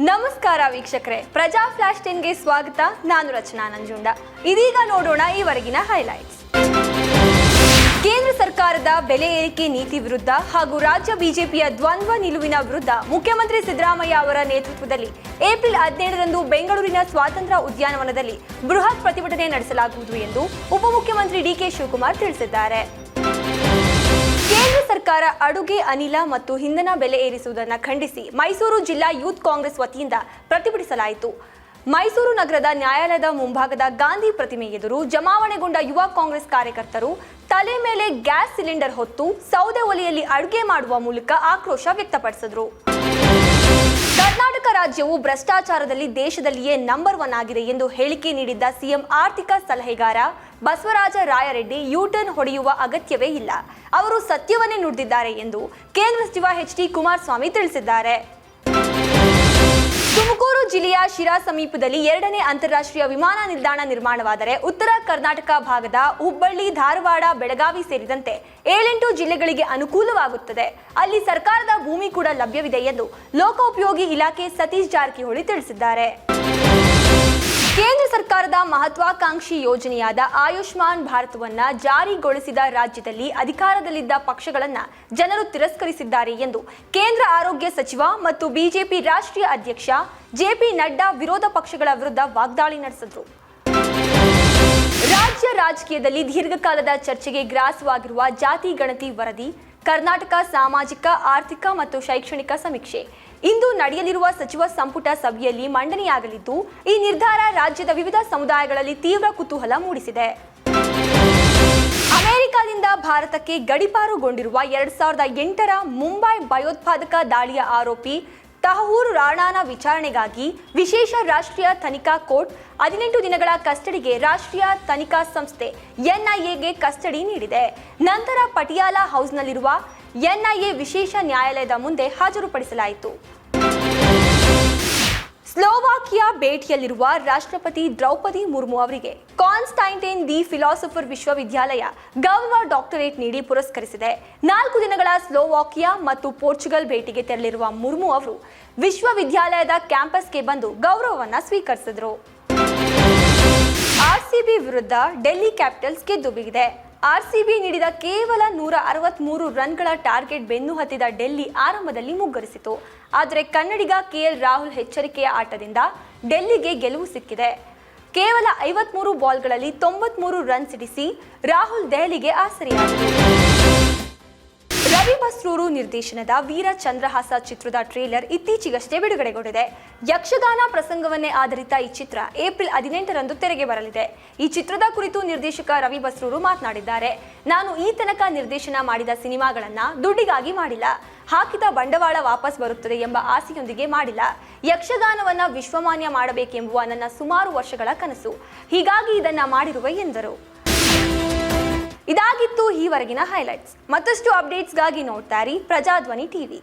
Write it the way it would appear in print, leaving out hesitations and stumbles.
ನಮಸ್ಕಾರ ವೀಕ್ಷಕರೇ, ಪ್ರಜಾ ಫ್ಲಾಶ್ 10ಗೆ ಸ್ವಾಗತ. ನಾನು ರಚನಾ ನಂಜುಂಡ. ಇದೀಗ ನೋಡೋಣ ಈವರೆಗಿನ ಹೈಲೈಟ್ಸ್. ಕೇಂದ್ರ ಸರ್ಕಾರದ ಬೆಲೆ ಏರಿಕೆ ನೀತಿ ವಿರುದ್ಧ ಹಾಗೂ ರಾಜ್ಯ ಬಿಜೆಪಿಯ ದ್ವಂದ್ವ ನಿಲುವಿನ ವಿರುದ್ಧ ಮುಖ್ಯಮಂತ್ರಿ ಸಿದ್ದರಾಮಯ್ಯ ಅವರ ನೇತೃತ್ವದಲ್ಲಿ ಏಪ್ರಿಲ್ 17ರಂದು ಬೆಂಗಳೂರಿನ ಸ್ವಾತಂತ್ರ್ಯ ಉದ್ಯಾನವನದಲ್ಲಿ ಬೃಹತ್ ಪ್ರತಿಭಟನೆ ನಡೆಸಲಾಗುವುದು ಎಂದು ಉಪಮುಖ್ಯಮಂತ್ರಿ ಡಿಕೆ ಶಿವಕುಮಾರ್ ತಿಳಿಸಿದ್ದಾರೆ. ಕೇಂದ್ರ ಸರ್ಕಾರ ಅಡುಗೆ ಅನಿಲ ಮತ್ತು ಇಂಧನ ಬೆಲೆ ಏರಿಸುವುದನ್ನು ಖಂಡಿಸಿ ಮೈಸೂರು ಜಿಲ್ಲಾ ಯೂತ್ ಕಾಂಗ್ರೆಸ್ ವತಿಯಿಂದ ಪ್ರತಿಭಟಿಸಲಾಯಿತು. ಮೈಸೂರು ನಗರದ ನ್ಯಾಯಾಲಯದ ಮುಂಭಾಗದ ಗಾಂಧಿ ಪ್ರತಿಮೆ ಎದುರು ಜಮಾವಣೆಗೊಂಡ ಯುವ ಕಾಂಗ್ರೆಸ್ ಕಾರ್ಯಕರ್ತರು ತಲೆ ಮೇಲೆ ಗ್ಯಾಸ್ ಸಿಲಿಂಡರ್ ಹೊತ್ತು ಸೌದೆ ಒಲೆಯಲ್ಲಿ ಅಡುಗೆ ಮಾಡುವ ಮೂಲಕ ಆಕ್ರೋಶ ವ್ಯಕ್ತಪಡಿಸಿದರು. ಕರ್ನಾಟಕ ರಾಜ್ಯವು ಭ್ರಷ್ಟಾಚಾರದಲ್ಲಿ ದೇಶದಲ್ಲಿಯೇ ನಂಬರ್ 1 ಆಗಿದೆ ಎಂದು ಹೇಳಿಕೆ ನೀಡಿದ್ದ ಸಿಎಂ ಆರ್ಥಿಕ ಸಲಹೆಗಾರ ಬಸವರಾಜ ರಾಯರೆಡ್ಡಿ ಯೂಟರ್ನ್ ಹೊಡೆಯುವ ಅಗತ್ಯವೇ ಇಲ್ಲ, ಅವರು ಸತ್ಯವನ್ನೇ ನುಡಿದಿದ್ದಾರೆ ಎಂದು ಕೇಂದ್ರ ಸಚಿವ ಎಚ್.ಡಿ. ಕುಮಾರಸ್ವಾಮಿ ತಿಳಿಸಿದ್ದಾರೆ. ತುಮಕೂರು ಜಿಲ್ಲೆಯ ಶಿರಾ ಸಮೀಪದಲ್ಲಿ 2ನೇ ಅಂತಾರಾಷ್ಟ್ರೀಯ ವಿಮಾನ ನಿಲ್ದಾಣ ನಿರ್ಮಾಣವಾದರೆ ಉತ್ತರ ಕರ್ನಾಟಕ ಭಾಗದ ಹುಬ್ಬಳ್ಳಿ, ಧಾರವಾಡ, ಬೆಳಗಾವಿ ಸೇರಿದಂತೆ 7-8 ಜಿಲ್ಲೆಗಳಿಗೆ ಅನುಕೂಲವಾಗುತ್ತದೆ. ಅಲ್ಲಿ ಸರ್ಕಾರದ ಭೂಮಿ ಕೂಡ ಲಭ್ಯವಿದೆ ಎಂದು ಲೋಕೋಪಯೋಗಿ ಇಲಾಖೆ ಸತೀಶ್ ಜಾರಕಿಹೊಳಿ ತಿಳಿಸಿದ್ದಾರೆ. ಕೇಂದ್ರ ಸರ್ಕಾರದ ಮಹತ್ವಾಕಾಂಕ್ಷಿ ಯೋಜನೆಯಾದ ಆಯುಷ್ಮಾನ್ ಭಾರತವನ್ನ ಜಾರಿಗೊಳಿಸಿದ ರಾಜ್ಯದಲ್ಲಿ ಅಧಿಕಾರದಲ್ಲಿದ್ದ ಪಕ್ಷಗಳನ್ನ ಜನರು ತಿರಸ್ಕರಿಸಿದ್ದಾರೆ ಎಂದು ಕೇಂದ್ರ ಆರೋಗ್ಯ ಸಚಿವ ಮತ್ತು ಬಿಜೆಪಿ ರಾಷ್ಟ್ರೀಯ ಅಧ್ಯಕ್ಷ ಜೆಪಿ ನಡ್ಡಾ ವಿರೋಧ ಪಕ್ಷಗಳ ವಿರುದ್ಧ ವಾಗ್ದಾಳಿ ನಡೆಸಿದರು. ರಾಜ್ಯ ರಾಜಕೀಯದಲ್ಲಿ ದೀರ್ಘಕಾಲದ ಚರ್ಚೆಗೆ ಗ್ರಾಸವಾಗಿರುವ ಜಾತಿ ಗಣತಿ ವರದಿ, ಕರ್ನಾಟಕ ಸಾಮಾಜಿಕ, ಆರ್ಥಿಕ ಮತ್ತು ಶೈಕ್ಷಣಿಕ ಸಮೀಕ್ಷೆ ಇಂದು ನಡೆಯಲಿರುವ ಸಚಿವ ಸಂಪುಟ ಸಭೆಯಲ್ಲಿ ಮಂಡನೆಯಾಗಲಿದ್ದು, ಈ ನಿರ್ಧಾರ ರಾಜ್ಯದ ವಿವಿಧ ಸಮುದಾಯಗಳಲ್ಲಿ ತೀವ್ರ ಕುತೂಹಲ ಮೂಡಿಸಿದೆ. ಅಮೆರಿಕದಿಂದ ಭಾರತಕ್ಕೆ ಗಡೀಪಾರುಗೊಂಡಿರುವ 2008ರ ಮುಂಬೈ ಭಯೋತ್ಪಾದಕ ದಾಳಿಯ ಆರೋಪಿ ತಹೂರ್ ರಾಣಾನ ವಿಚಾರಣೆಗಾಗಿ ವಿಶೇಷ ರಾಷ್ಟ್ರೀಯ ತನಿಖಾ ಕೋರ್ಟ್ 18 ದಿನಗಳ ಕಸ್ಟಡಿಗೆ ರಾಷ್ಟ್ರೀಯ ತನಿಖಾ ಸಂಸ್ಥೆ ಎನ್ಐಎಗೆ ಕಸ್ಟಡಿ ನೀಡಿದೆ. ನಂತರ ಪಟಿಯಾಲಾ ಹೌಸ್ನಲ್ಲಿರುವ ಎನ್ಐಎ ವಿಶೇಷ ನ್ಯಾಯಾಲಯದ ಮುಂದೆ ಹಾಜರುಪಡಿಸಲಾಯಿತು. ಸ್ಲೋವಾಕಿಯಾ ಭೇಟಿಯಲ್ಲಿರುವ ರಾಷ್ಟ್ರಪತಿ ದ್ರೌಪದಿ ಮುರ್ಮು ಅವರಿಗೆ ಕಾನ್ಸ್ಟೈಂಟೈನ್ ದಿ ಫಿಲಾಸಫರ್ ವಿಶ್ವವಿದ್ಯಾಲಯ ಗೌರವ ಡಾಕ್ಟರೇಟ್ ನೀಡಿ ಪುರಸ್ಕರಿಸಿದೆ. 4 ದಿನಗಳ ಸ್ಲೋವಾಕಿಯಾ ಮತ್ತು ಪೋರ್ಚುಗಲ್ ಭೇಟಿಗೆ ತೆರಳಿರುವ ಮುರ್ಮು ಅವರು ವಿಶ್ವವಿದ್ಯಾಲಯದ ಕ್ಯಾಂಪಸ್ಗೆ ಬಂದು ಗೌರವವನ್ನು ಸ್ವೀಕರಿಸಿದರು. ಆರ್ಸಿಬಿ ವಿರುದ್ಧ ಡೆಲ್ಲಿ ಕ್ಯಾಪಿಟಲ್ಸ್ ಗೆದ್ದು ಬಿಗಿದೆ. ಆರ್ಸಿಬಿ ನೀಡಿದ ಕೇವಲ 163 ರನ್ಗಳ ಟಾರ್ಗೆಟ್ ಬೆನ್ನು ಹತ್ತಿದ ಡೆಲ್ಲಿ ಆರಂಭದಲ್ಲಿ ಮುಗ್ಗರಿಸಿತು. ಆದರೆ ಕನ್ನಡಿಗ ಕೆಎಲ್ ರಾಹುಲ್ ಎಚ್ಚರಿಕೆಯ ಆಟದಿಂದ ಡೆಲ್ಲಿಗೆ ಗೆಲುವು ಸಿಕ್ಕಿದೆ. ಕೇವಲ 53 ಬಾಲ್ಗಳಲ್ಲಿ 93 ರನ್ ಸಿಡಿಸಿ ರಾಹುಲ್ ದೆಹಲಿಗೆ ಆಸರೆಯಾದರು. ರವಿ ಬಸ್ರೂರು ನಿರ್ದೇಶನದ ವೀರ ಚಂದ್ರಹಾಸ ಚಿತ್ರದ ಟ್ರೇಲರ್ ಇತ್ತೀಚೆಗಷ್ಟೇ ಬಿಡುಗಡೆಗೊಂಡಿದೆ. ಯಕ್ಷಗಾನ ಪ್ರಸಂಗವನ್ನೇ ಆಧರಿತ ಈ ಚಿತ್ರ ಏಪ್ರಿಲ್ 18ರಂದು ತೆರೆಗೆ ಬರಲಿದೆ. ಈ ಚಿತ್ರದ ಕುರಿತು ನಿರ್ದೇಶಕ ರವಿ ಬಸ್ರೂರು ಮಾತನಾಡಿದ್ದಾರೆ. ನಾನು ಈ ತನಕ ನಿರ್ದೇಶನ ಮಾಡಿದ ಸಿನಿಮಾಗಳನ್ನ ದುಡ್ಡಿಗಾಗಿ ಮಾಡಿಲ್ಲ, ಹಾಕಿದ ಬಂಡವಾಳ ವಾಪಸ್ ಬರುತ್ತದೆ ಎಂಬ ಆಸೆಯೊಂದಿಗೆ ಮಾಡಿಲ್ಲ. ಯಕ್ಷಗಾನವನ್ನ ವಿಶ್ವಮಾನ್ಯ ಮಾಡಬೇಕೆಂಬುವ ನನ್ನ ಸುಮಾರು ವರ್ಷಗಳ ಕನಸು, ಹೀಗಾಗಿ ಇದನ್ನ ಮಾಡಿರುವೆ ಎಂದರು. ಇದಾಗಿತ್ತು ಈವರೆಗಿನ ಹೈಲೈಟ್ಸ್. ಮತ್ತಷ್ಟು ಅಪ್ಡೇಟ್ಸ್ಗಾಗಿ ನೋಡ್ತಾ ಇರಿ ಪ್ರಜಾಧ್ವನಿ ಟಿವಿ.